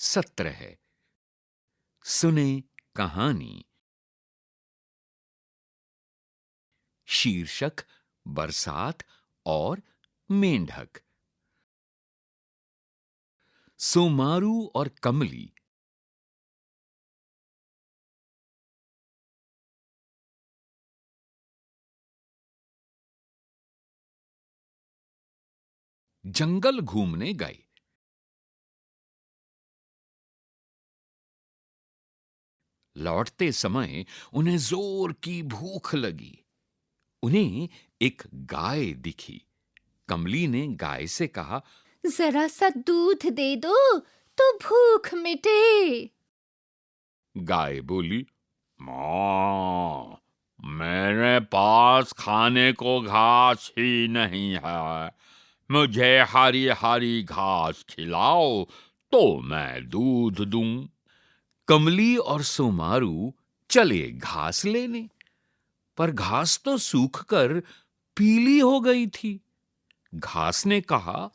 सत्र है। सुने कहानी। शीर्षक बरसात और मेंढक। सोमारू और कमली। जंगल घूमने गए। लौटते समय उन्हें जोर की भूख लगी। उन्हें एक गाय दिखी। कमली ने गाय से कहा, जरा सा दूध दे दो तो भूख मिटे। गाय बोली, मां, मेरे पास खाने को घास ही नहीं है। मुझे हरी हरी घास खिलाओ तो मैं दूध दूं। कमली और सोमारू चले घास लेने, पर घास तो सूखकर पीली हो गई थी। घास ने कहा,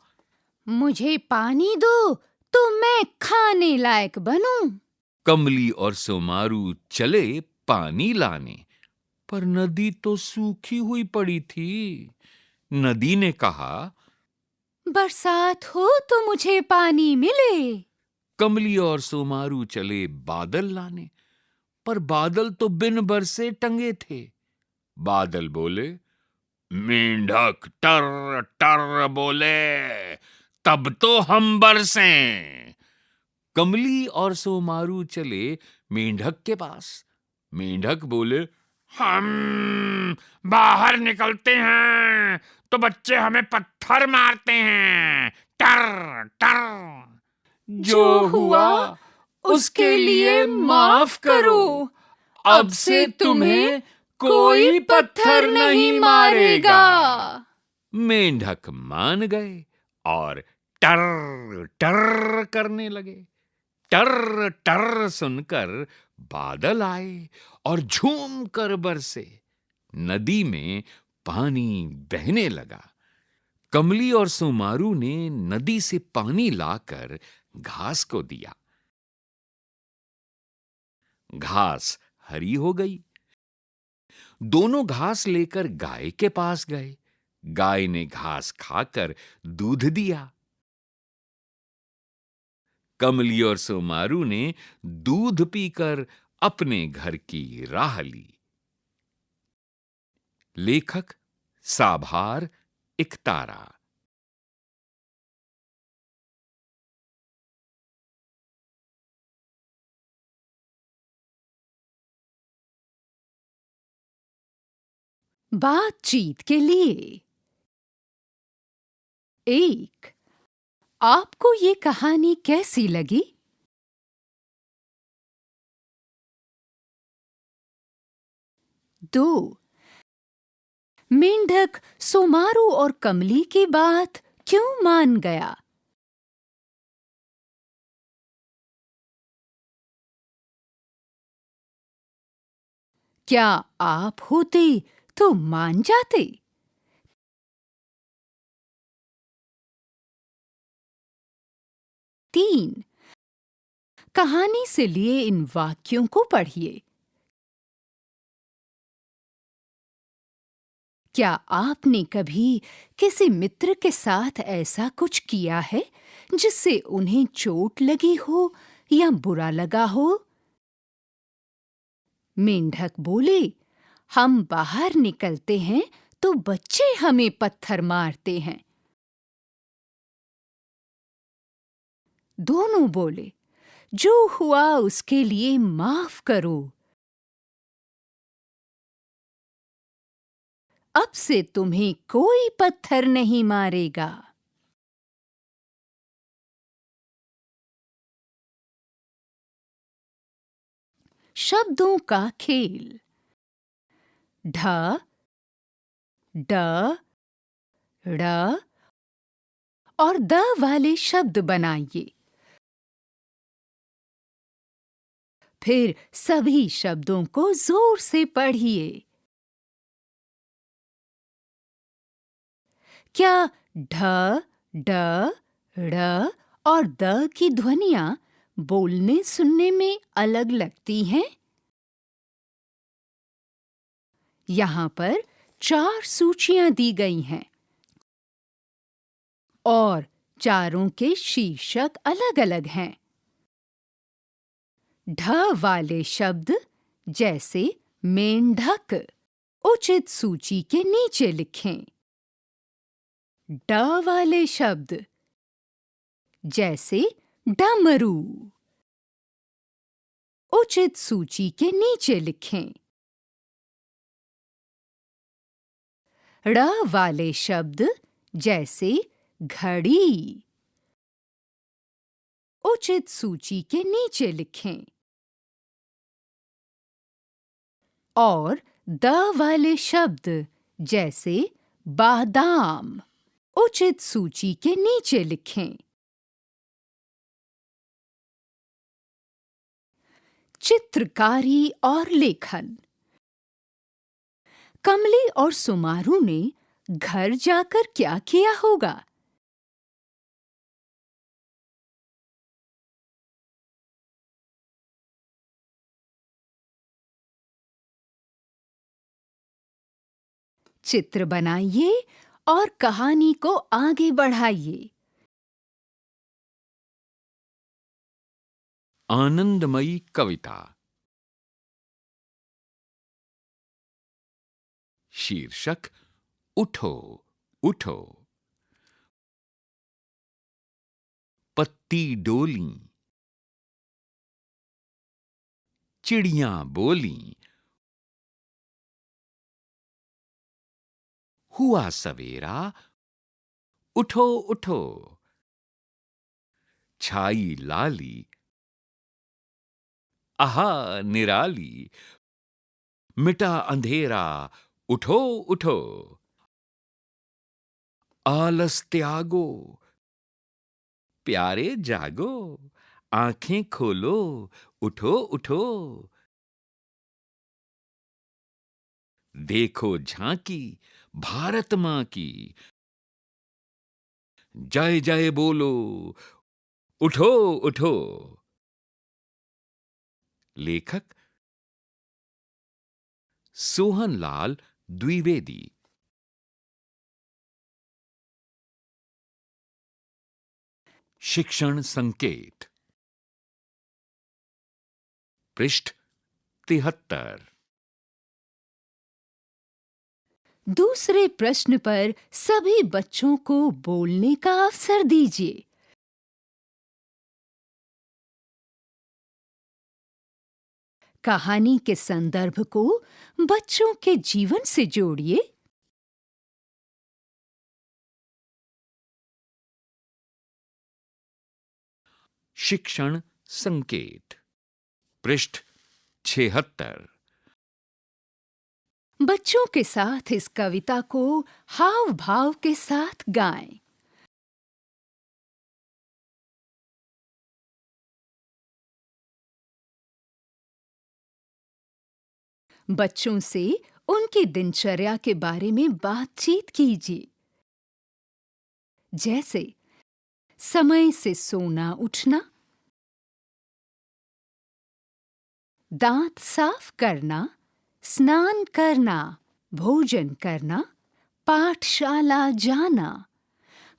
मुझे पानी दो तो मैं खाने लायक बनूं। कमली और सोमारू चले पानी लाने, पर नदी तो सूखी हुई पड़ी थी। नदी ने कहा, बरसात हो तो मुझे पानी मिले। कमली और सोमारू चले बादल लाने, पर बादल तो बिन बरसे टंगे थे। बादल बोले, मेंढक टर टर बोले, तब तो हम बरसें। कमली और सोमारू चले मेंढक के पास। मेंढक बोले, हम बाहर निकलते हैं तो बच्चे हमें पत्थर मारते हैं। टर टर। जो हुआ उसके लिए माफ करो। अब से तुम्हें कोई पत्थर नहीं मारेगा। मेंढक मान गए और टर टर करने लगे। टर टर सुनकर बादल आए और झूम कर बरसे। नदी में पानी बहने लगा। कमली और सोमारू ने नदी से पानी लाकर घास को दिया। घास हरी हो गई। दोनों घास लेकर गाय के पास गए। गाय ने घास खाकर दूध दिया। कमली और सोमारू ने दूध पीकर अपने घर की राह ली। लेखक साभार इकतारा। बातचीत के लिए। एक, आपको ये कहानी कैसी लगी? 2, मेंढक सोमारू और कमली की बात क्यों मान गया? 'क्या आप होते तो मान जाते? 3, कहानी से लिए इन वाक्यों को पढ़िए। क्या आपने कभी किसी मित्र के साथ ऐसा कुछ किया है जिससे उन्हें चोट लगी हो या बुरा लगा हो? मेंढक बोले, हम बाहर निकलते हैं तो बच्चे हमें पत्थर मारते हैं। दोनों बोले, जो हुआ उसके लिए माफ करो। अब से तुम्हें कोई पत्थर नहीं मारेगा। शब्दों का खेल। ढ, ड, ड़ और द वाले शब्द बनाइए। फिर सभी शब्दों को जोर से पढ़िए। क्या ढ, ड, ड़ और द की ध्वनियां बोलने सुनने में अलग लगती हैं? यहाँ पर 4 सूचियां दी गई हैं और चारों के शीर्षक अलग-अलग हैं। ढ वाले शब्द जैसे मेंढक उचित सूची के नीचे लिखें। ड वाले शब्द जैसे डमरू उचित सूची के नीचे लिखें। ड़ वाले शब्द जैसे घड़ी उचित सूची के नीचे लिखें। और द वाले शब्द जैसे बादाम उचित सूची के नीचे लिखें। चित्रकारी और लेखन। कमली और सुमारू ने घर जाकर क्या किया होगा? चित्र बनाइए और कहानी को आगे बढ़ाइए। आनंदमयी कविता। शीर्षक उठो उठो। पत्ती डोली, चिड़ियां बोली, हुआ सवेरा, उठो उठो। छाई लाली, आहा निराली, मिटा अंधेरा, उठो उठो। आलस त्यागो, प्यारे जागो, आंखें खोलो, उठो उठो। देखो झांकी भारत मां की, जय जय बोलो, उठो उठो। लेखक सोहनलाल द्विवेदी। शिक्षण संकेत। पृष्ठ 73। दूसरे प्रश्न पर सभी बच्चों को बोलने का अवसर दीजिए। कहानी के संदर्भ को बच्चों के जीवन से जोड़िए। शिक्षण संकेत। पृष्ठ 76। बच्चों के साथ इस कविता को हाव भाव के साथ गाएं। बच्चों से उनकी दिनचर्या के बारे में बातचीत कीजिए, जैसे समय से सोना उठना, दांत साफ करना, स्नान करना, भोजन करना, पाठशाला जाना,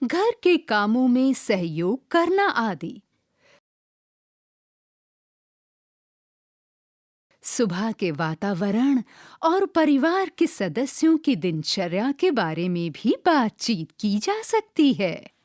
घर के कामों में सहयोग करना आदि। सुबह के वातावरण और परिवार के सदस्यों की दिनचर्या के बारे में भी बातचीत की जा सकती है।